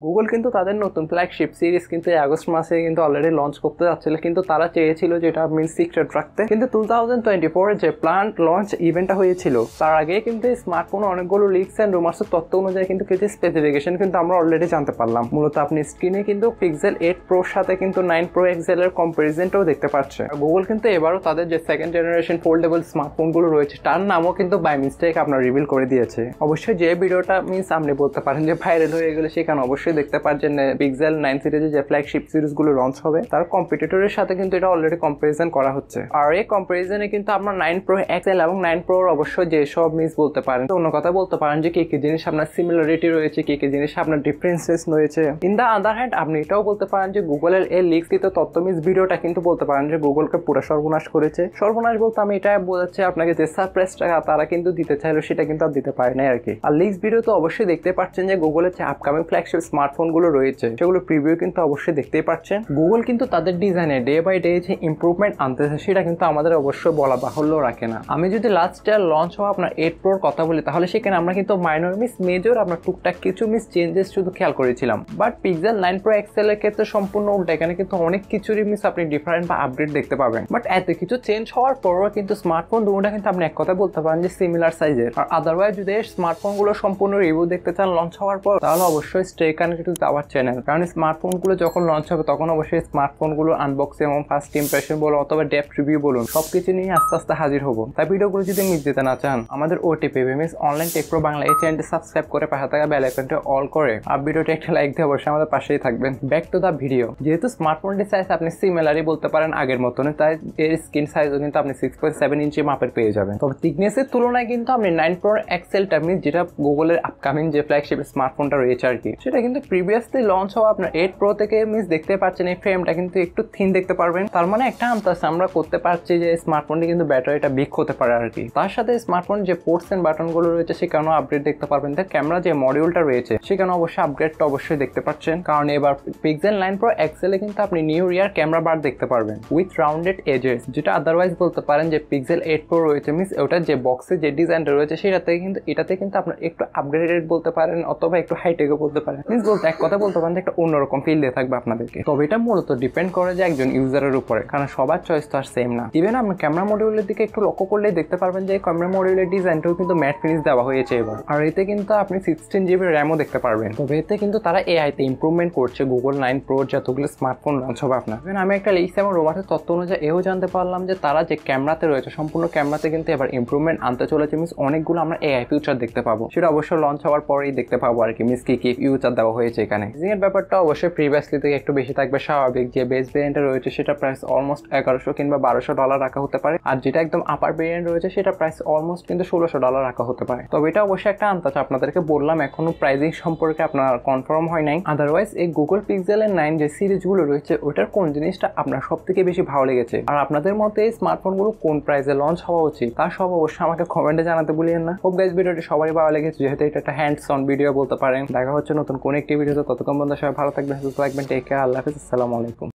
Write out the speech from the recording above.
Google কিন্তু তাদের নতুন ফ্ল্যাগশিপ সিরিজ কিন্তু এই আগস্ট মাসে কিন্তু অলরেডি লঞ্চ করতে যাচ্ছিল, কিন্তু তারা চেয়েছিল যেটা মিন সিক্রেট রাখতে। কিন্তু 2024 যে প্ল্যান্ট লঞ্চ ইভেন্টটা হয়েছিল তার আগে কিন্তু স্মার্টফোনে অনেকগুলো লিকস এন্ড রুমার্সের তথ্য অনুযায়ী কিন্তু কিছু স্পেসিফিকেশন কিন্তু আমরা অলরেডি জানতে পারলাম। মূলত আপনি স্ক্রিনে কিন্তু পিক্সেল 8 প্রোর সাথে কিন্তু 9 প্রো এক্সেল এর কম্পারিজনটাও দেখতে পাচ্ছে। গুগল কিন্তু এবারও তাদের যে সেকেন্ড জেনারেশন ফোল্ডেবল স্মার্টফোনগুলো রয়েছে তার নামও কিন্তু বাই মিস্টেক আপনার রিভিল করে দিয়েছে। অবশ্যই যে ভিডিওটা মিনস আপনি বলতে পারেন যে ভাইরাল হয়ে গেলে সেখানে অবশ্যই দেখতে পাচ্ছেন পিক্সেল 9 সিরিজের যে ফ্ল্যাগশিপ সিরিজগুলো লঞ্চ হবে তার কম্পিটিটরের সাথে কিন্তু এটা অলরেডি কম্পারিজন করা হচ্ছে। আর এই কম্পারিজনে কিন্তু আপনার 9 প্রো এক্সেল এবং 9 প্রোর অবশ্যই যে সব মিস বলতে পারেন, অন্য কথা বলতে পারেন যে কি কি জিনিস আপনার সিমিলারিটি রয়েছে, কি কি জিনিস আপনার ডিফারেন্সেস রয়েছে। ইন দ্য আদার হ্যান্ড আপনি এটাও বলতে পারেন যে গুগলের এই লিককৃত তথ্য মিস ভিডিওটা কিন্তু বলতে পারেন যে গুগলকে পুরো সর্বনাশ করেছে। সর্বনাশ বলতে আমি এটা বোঝাচ্ছি আপনাকে যে সারপ্রাইজ টাকা তারা কিন্তু দিতে চাইলো সেটা কিন্তু আর দিতে পারে না আর কি। আর লিক্স ভিডিও তো অবশ্যই দেখতে পাচ্ছেন যে গুগলের যে আপকামিং ফ্ল্যাগশিপ স্মার্টফোন গুলো রয়েছে সেগুলো প্রিভিউ কিন্তু অবশ্যই দেখতেই পাচ্ছেন। গুগল কিন্তু তাদের ডিজাইনে ডে বাই ডে যে ইমপ্রুভমেন্ট আনতেছে সেটা কিন্তু আমাদের অবশ্যই বলা বাহুল্য রাখে না। আমি যদি লাস্ট ইয়ার লঞ্চ হওয়া আপনার 8 প্রোর কথা বলি তাহলে সেখানে আমরা কিন্তু মাইনর মিস মেজর আপনার টুকটাক কিছু মিস চেঞ্জেস শুধু খেয়াল করেছিলাম, বাট পিক্সেল 9 প্রো এক্সেল এর ক্ষেত্রে সম্পূর্ণ উল্টা। এখানে কিন্তু অনেক কিছুরই মিস আপনি ডিফারেন্ট বা আপডেট দেখতে পাবেন। বাট এত কিছু চেঞ্জ হওয়ার পরও কিন্তু স্মার্টফোন দুটোটা কিন্তু আপনি এক কথা বলতে পারেন যে সিমিলার সাইজের। আর আদারওয়াইজ যদি স্মার্টফোন গুলো সম্পূর্ণ রিভিউ দেখতে চান লঞ্চ হওয়ার পর তাহলে অবশ্যই stay connected to our channel, কারণ স্মার্টফোনগুলো যখন লঞ্চ হবে তখন অবশ্যই স্মার্টফোনগুলো আনবক্সিং এবং ফার্স্ট ইমপ্রেশন বলুন অথবা ডেপথ রিভিউ বলুন সবকিছু নিয়ে আস্তে আস্তে হাজির হবো। তাই ভিডিওগুলো যদি মিস দিতে না চান আমাদের OTP miss online take pro Bangla এই চ্যানেলটি সাবস্ক্রাইব করে পাশে থাকা বেল আইকনটি অল করে আর ভিডিওটি একটা লাইক দিয়ে অবশ্যই আমাদের পাশেই থাকবেন। Back to the video. যেহেতু স্মার্টফোনটি সাইজ আপনি সিমিলারই বলতে পারেন আগের মতনই, তাই এর স্ক্রিন সাইজও কিন্তু আপনি 6.7 ইঞ্চি মাপের পেয়ে যাবেন। তবে থিকনেসের তুলনায় কিন্তু আপনি 9 প্রো এক্সেলটা মিস যেটা গুগলের আপকামিং যে ফ্ল্যাগশিপ স্মার্টফোনটা রয়েছে আর কি, সেটা কিন্তু প্রিভিয়াসলি লঞ্চ হওয়া আপনার 8 প্রো থেকে মিস দেখতে পাচ্ছেন এই ফ্রেমটা কিন্তু একটু থিন দেখতে পারবেন। তার মানে একটা আন্দাজ আমরা করতে পারছি যে স্মার্টফোনটি কিন্তু ব্যাটারিটা বিক হতে পারে আর কি। তার সাথে স্মার্টফোন যে পোর্টস এন্ড বাটন গুলো রয়েছে সেখানেও আপডেট দেখতে পারবেন। তার ক্যামেরা যে মডিউলটা রয়েছে সেখানে অবশ্যই আপগ্রেডটা অবশ্যই দেখতে পাচ্ছেন, কারণ এবার পিক্সেল 9 প্রো এক্সেল এ কিন্তু আপনি নিউ রিয়ার ক্যামেরা বার দেখতে পারবেন উইথ রাউন্ডেড এজেস, যেটা আদারওয়াইজ বলতে পারেন যে পিক্সেল 8 প্রো রয়েছে মিস ওটার যে বক্সে যে ডিজাইনটা রয়েছে সেটাতে কিন্তু এটাতে কিন্তু আপনার একটু আপগ্রেডেড বলতে পারেন অথবা একটু হাইটেকও বলতে পারেন। মিস বলতে এক কথা বলতে পারেন যে একটা অন্যরকম ফিল দিয়ে থাকবে আপনাদেরকে। তবে এটা মূলত ডিপেন্ড করে যে একজন ইউজারের উপরে, কারণ সবার চয়েস তো আর সেম না। ইভেন আপনি ক্যামেরা মডিউলের দিকে একটু লক্ষ্য করলেই দেখতে পারবেন যে ক্যামেরা মডিউলের ডিজাইনটাও কিন্তু ম্যাট ফিনিশ দেওয়া হয়েছে এবার। আর এতে কিন্তু আপনি 16 জিবি র্যামও দেখতে পারবেন। তবে এতে কিন্তু তারা এআই তে ইমপ্রুভমেন্ট করছে গুগল 9 প্রো যতগুলো স্মার্টফোন লঞ্চ হবে আপনার। আমি একটা লিক্স এবং রোমার্সের তথ্য অনুযায়ী এও জানতে পারলাম যে তারা যে ক্যামেরাতে রয়েছে সম্পূর্ণ ক্যামেরাতে কিন্তু এবার ইমপ্রুভমেন্ট আনতে চলেছে। মিস অনেকগুলো আমরা এআই ফিউচার দেখতে পাবো, সেটা অবশ্যই লঞ্চ হওয়ার পরেই দেখতে পাবো আর কি। মিস কি কি ফিউচার দেওয়া হয়েছে এখানে। এর ব্যাপারটা অবশ্যই প্রিভিয়াসলি থেকে একটু বেশি থাকবে স্বাভাবিক। যে বেস ভেরিয়েন্টে রয়েছে সেটা প্রাইস অলমোস্ট $1100 কিংবা $1200 রাখা হতে পারে, আর যেটা একদম আপার ভেরিয়েন্ট রয়েছে সেটা প্রাইস অলমোস্ট কিন্তু $1600 রাখা হতে পারে। তবে এটা অবশ্যই একটা আন্দাজ আপনাদেরকে বললাম, এখনো প্রাইসিং সম্পর্কে আপনার কনফার্ম হয় নাই। আদারওয়াইজ এই গুগল পিক্সেলের 9 যে সিরিজগুলো রয়েছে ওটার কোন জিনিসটা আপনার সব থেকে বেশি ভালো লেগেছে আর আপনাদের মতে এই স্মার্টফোনগুলো কোন প্রাইসে লঞ্চ হওয়া উচিত তা সব অবশ্যই আমাকে কমেন্টে জানাতে ভুলিয়েন না। হোপ গাইস ভিডিওটি সবারই ভালো লেগেছে, যেহেতু এটা একটা হ্যান্ডস অন ভিডিও বলতে পারেন। দেখা হচ্ছে নতুন কোন একটি ভিডিওতে, ততক্ষণ পর্যন্ত সবাই ভালো থাকবেন, সুস্থ থাকবেন, টেক কেয়ার, আল্লাহ হাফেজ, আসসালামু আলাইকুম।